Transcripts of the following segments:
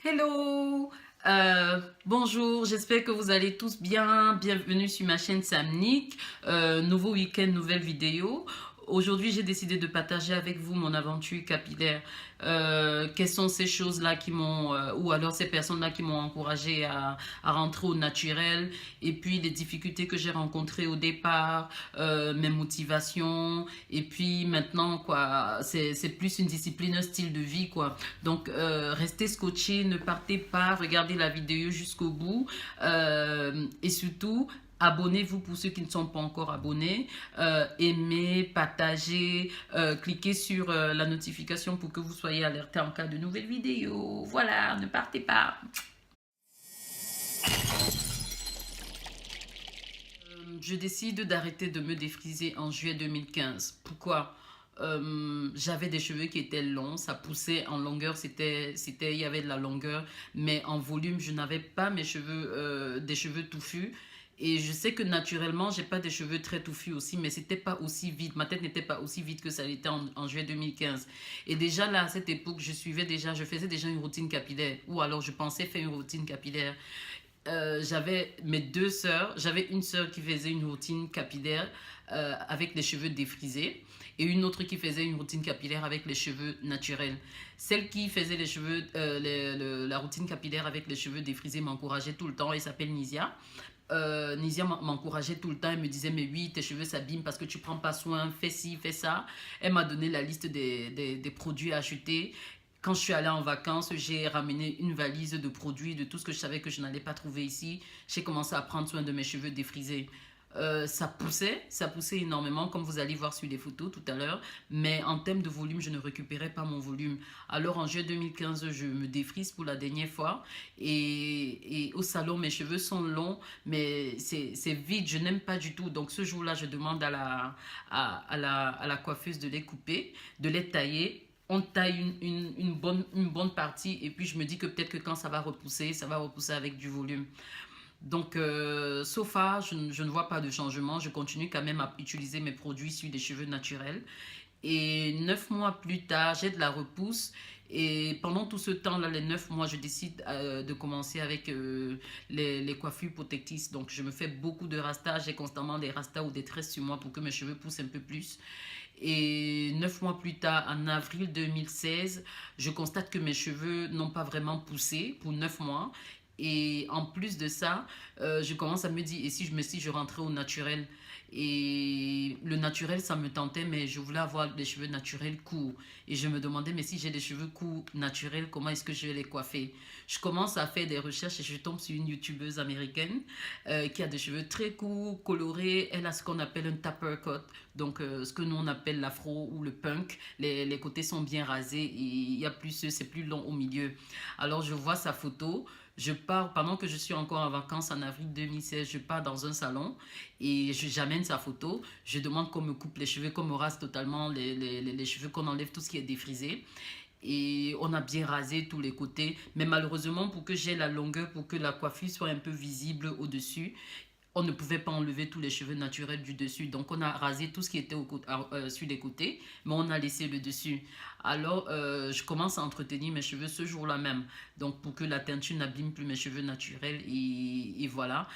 Hello, bonjour, j'espère que vous allez tous bien. Bienvenue sur ma chaîne Samnick. Nouveau week-end, nouvelle vidéo. Aujourd'hui, j'ai décidé de partager avec vous mon aventure capillaire. Quelles sont ces choses-là qui m'ont, ou alors ces personnes-là qui m'ont encouragé à rentrer au naturel, et puis les difficultés que j'ai rencontrées au départ, mes motivations, et puis maintenant, quoi, c'est plus une discipline, un style de vie, quoi. Donc, restez scotchés, ne partez pas, regardez la vidéo jusqu'au bout, et surtout, abonnez-vous pour ceux qui ne sont pas encore abonnés, aimez, partagez, cliquez sur la notification pour que vous soyez alertés en cas de nouvelles vidéos. Voilà, ne partez pas. Je décide d'arrêter de me défriser en juillet 2015. Pourquoi? J'avais des cheveux qui étaient longs, ça poussait en longueur, il y avait de la longueur, mais en volume, je n'avais pas mes cheveux, des cheveux touffus. Et je sais que naturellement, j'ai pas des cheveux très touffus aussi, mais c'était pas aussi vite. Ma tête n'était pas aussi vite que ça l'était en juillet 2015. Et déjà là, à cette époque, je faisais déjà une routine capillaire, ou alors je pensais faire une routine capillaire. J'avais mes deux sœurs. J'avais une sœur qui faisait une routine capillaire avec les cheveux défrisés et une autre qui faisait une routine capillaire avec les cheveux naturels. Celle qui faisait les cheveux, la routine capillaire avec les cheveux défrisés m'encourageait tout le temps. Elle s'appelle Nisia. Nisia m'encourageait tout le temps. Elle me disait, mais oui, tes cheveux s'abîment parce que tu prends pas soin, fais ci, fais ça. Elle m'a donné la liste des produits à acheter. Quand je suis allée en vacances, j'ai ramené une valise de produits, de tout ce que je savais que je n'allais pas trouver ici. J'ai commencé à prendre soin de mes cheveux défrisés. Ça poussait énormément, comme vous allez voir sur les photos tout à l'heure. Mais en termes de volume, je ne récupérais pas mon volume. Alors en juillet 2015, je me défrise pour la dernière fois. Et au salon, mes cheveux sont longs, mais c'est vide, je n'aime pas du tout. Donc ce jour-là, je demande à la coiffeuse de les couper, de les tailler. On taille une bonne partie et puis je me dis que peut-être que quand ça va repousser avec du volume. Donc, so far, je ne vois pas de changement. Je continue quand même à utiliser mes produits sur des cheveux naturels. Et 9 mois plus tard, j'ai de la repousse. Et pendant tout ce temps-là, les 9 mois, je décide de commencer avec les coiffures protectrices. Donc, je me fais beaucoup de rastas. J'ai constamment des rastas ou des tresses sur moi pour que mes cheveux poussent un peu plus. Et 9 mois plus tard, en avril 2016, je constate que mes cheveux n'ont pas vraiment poussé pour 9 mois. Et en plus de ça, je commence à me dire, et si je rentrais au naturel? Et le naturel, ça me tentait, mais je voulais avoir des cheveux naturels courts. Et je me demandais, mais si j'ai des cheveux courts naturels, comment est-ce que je vais les coiffer? Je commence à faire des recherches et je tombe sur une youtubeuse américaine qui a des cheveux très courts, colorés. Elle a ce qu'on appelle un taper cut, donc ce que nous on appelle l'afro ou le punk. Les côtés sont bien rasés et il y a plus, c'est plus long au milieu. Alors je vois sa photo. Je pars, pendant que je suis encore en vacances en avril 2016, je pars dans un salon et j'amène sa photo. Je demande qu'on me coupe les cheveux, qu'on me rase totalement les cheveux, qu'on enlève tout ce qui est défrisé. Et on a bien rasé tous les côtés. Mais malheureusement, pour que j'ai la longueur, pour que la coiffure soit un peu visible au-dessus, on ne pouvait pas enlever tous les cheveux naturels du dessus. Donc, on a rasé tout ce qui était sur les côtés, mais on a laissé le dessus. Alors, je commence à entretenir mes cheveux ce jour-là même. Donc, pour que la teinture n'abîme plus mes cheveux naturels. Et voilà,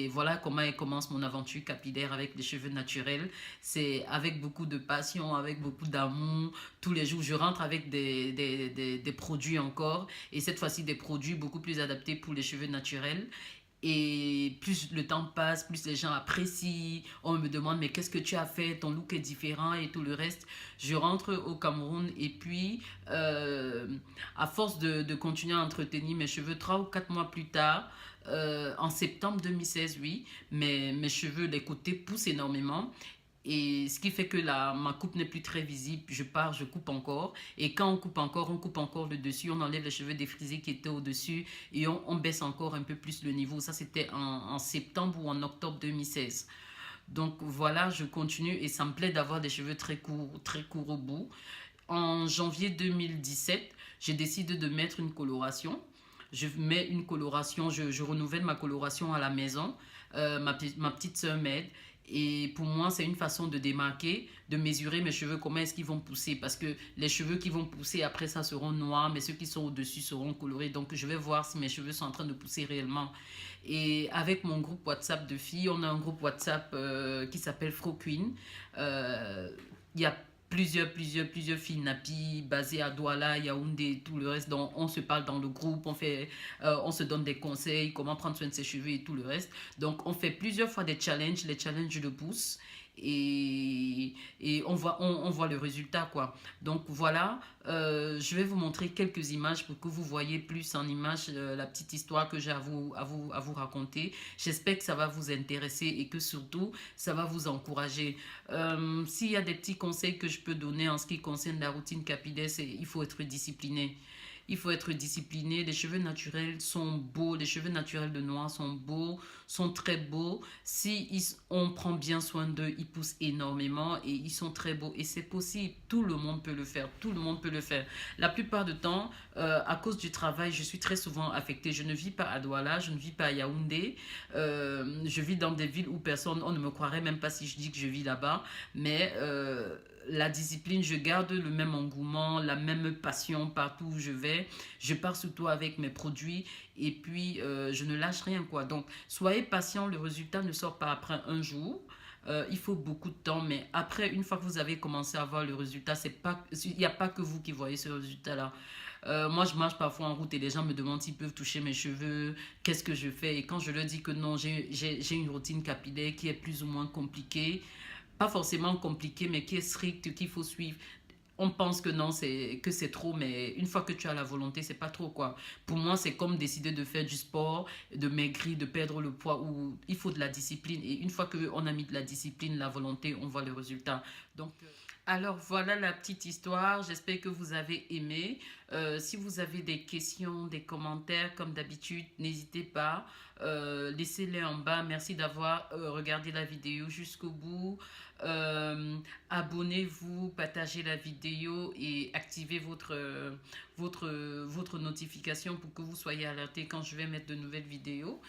voilà comment commence mon aventure capillaire avec les cheveux naturels. C'est avec beaucoup de passion, avec beaucoup d'amour. Tous les jours, je rentre avec des produits encore. Et cette fois-ci, des produits beaucoup plus adaptés pour les cheveux naturels. Et plus le temps passe, plus les gens apprécient. On me demande, mais qu'est-ce que tu as fait? Ton look est différent et tout le reste. Je rentre au Cameroun et puis, à force de continuer à entretenir mes cheveux, 3 ou 4 mois plus tard, en septembre 2016, oui, mes cheveux, les côtés poussent énormément. Et ce qui fait que ma coupe n'est plus très visible. Je pars, je coupe encore. Et quand on coupe encore le dessus. On enlève les cheveux défrisés qui étaient au-dessus. Et on baisse encore un peu plus le niveau. Ça, c'était en septembre ou en octobre 2016. Donc voilà, je continue. Et ça me plaît d'avoir des cheveux très courts au bout. En janvier 2017, j'ai décidé de mettre une coloration. Je mets une coloration, je renouvelle ma coloration à la maison. Ma petite soeur m'aide. Et pour moi, c'est une façon de démarquer, de mesurer mes cheveux, comment est-ce qu'ils vont pousser. Parce que les cheveux qui vont pousser après ça seront noirs, mais ceux qui sont au-dessus seront colorés. Donc, je vais voir si mes cheveux sont en train de pousser réellement. Et avec mon groupe WhatsApp de filles, on a un groupe WhatsApp qui s'appelle Fro Queen. Il y a plusieurs filles nappies basées à Douala, Yaoundé, tout le reste. Donc, on se parle dans le groupe, on se donne des conseils, comment prendre soin de ses cheveux et tout le reste. Donc, on fait plusieurs fois des challenges, les challenges de pouce. Et on voit le résultat, quoi. Donc voilà, je vais vous montrer quelques images pour que vous voyez plus en images la petite histoire que j'ai à vous raconter. J'espère que ça va vous intéresser et que surtout ça va vous encourager. S'il y a des petits conseils que je peux donner en ce qui concerne la routine capillaire, c'est il faut être discipliné. Il faut être discipliné. Les cheveux naturels sont beaux. Les cheveux naturels de noir sont beaux, sont très beaux. Si on prend bien soin d'eux, ils poussent énormément et ils sont très beaux. Et c'est possible. Tout le monde peut le faire. Tout le monde peut le faire. La plupart du temps, à cause du travail, je suis très souvent affectée. Je ne vis pas à Douala, je ne vis pas à Yaoundé. Je vis dans des villes où personne, on ne me croirait même pas si je dis que je vis là-bas. Mais la discipline, je garde le même engouement, la même passion partout où je vais. Je pars surtout avec mes produits et puis je ne lâche rien, quoi. Donc, soyez patient, le résultat ne sort pas après un jour. Il faut beaucoup de temps, mais après, une fois que vous avez commencé à voir le résultat, il n'y a pas que vous qui voyez ce résultat-là. Moi, je marche parfois en route et les gens me demandent s'ils peuvent toucher mes cheveux, qu'est-ce que je fais. Et quand je leur dis que non, j'ai une routine capillaire qui est plus ou moins compliquée, pas forcément compliquée, mais qui est stricte, qu'il faut suivre. On pense que non, que c'est trop, mais une fois que tu as la volonté, c'est pas trop, quoi. Pour moi, c'est comme décider de faire du sport, de maigrir, de perdre le poids, où il faut de la discipline. Et une fois qu'on a mis de la discipline, la volonté, on voit le résultat. Donc, alors voilà la petite histoire. J'espère que vous avez aimé. Si vous avez des questions, des commentaires, comme d'habitude, n'hésitez pas. Laissez-les en bas. Merci d'avoir regardé la vidéo jusqu'au bout. Euh, Abonnez-vous, partagez la vidéo et activez votre notification pour que vous soyez alerté quand je vais mettre de nouvelles vidéos.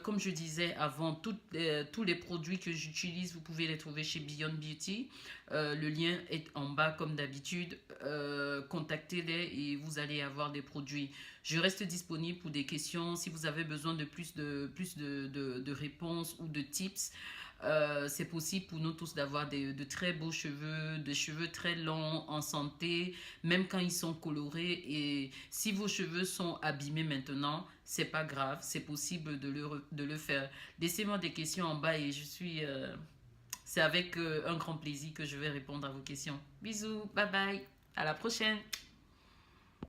Comme je disais avant, tous les produits que j'utilise, vous pouvez les trouver chez Beyond Beauty. Le lien est en bas comme d'habitude. Contactez-les et vous allez avoir des produits. Je reste disponible pour des questions. Si vous avez besoin de plus de réponses ou de tips, c'est possible pour nous tous d'avoir de très beaux cheveux, des cheveux très longs, en santé, même quand ils sont colorés. Et si vos cheveux sont abîmés maintenant, c'est pas grave, c'est possible de le faire. Laissez-moi des questions en bas et c'est avec un grand plaisir que je vais répondre à vos questions. Bisous, bye bye, à la prochaine.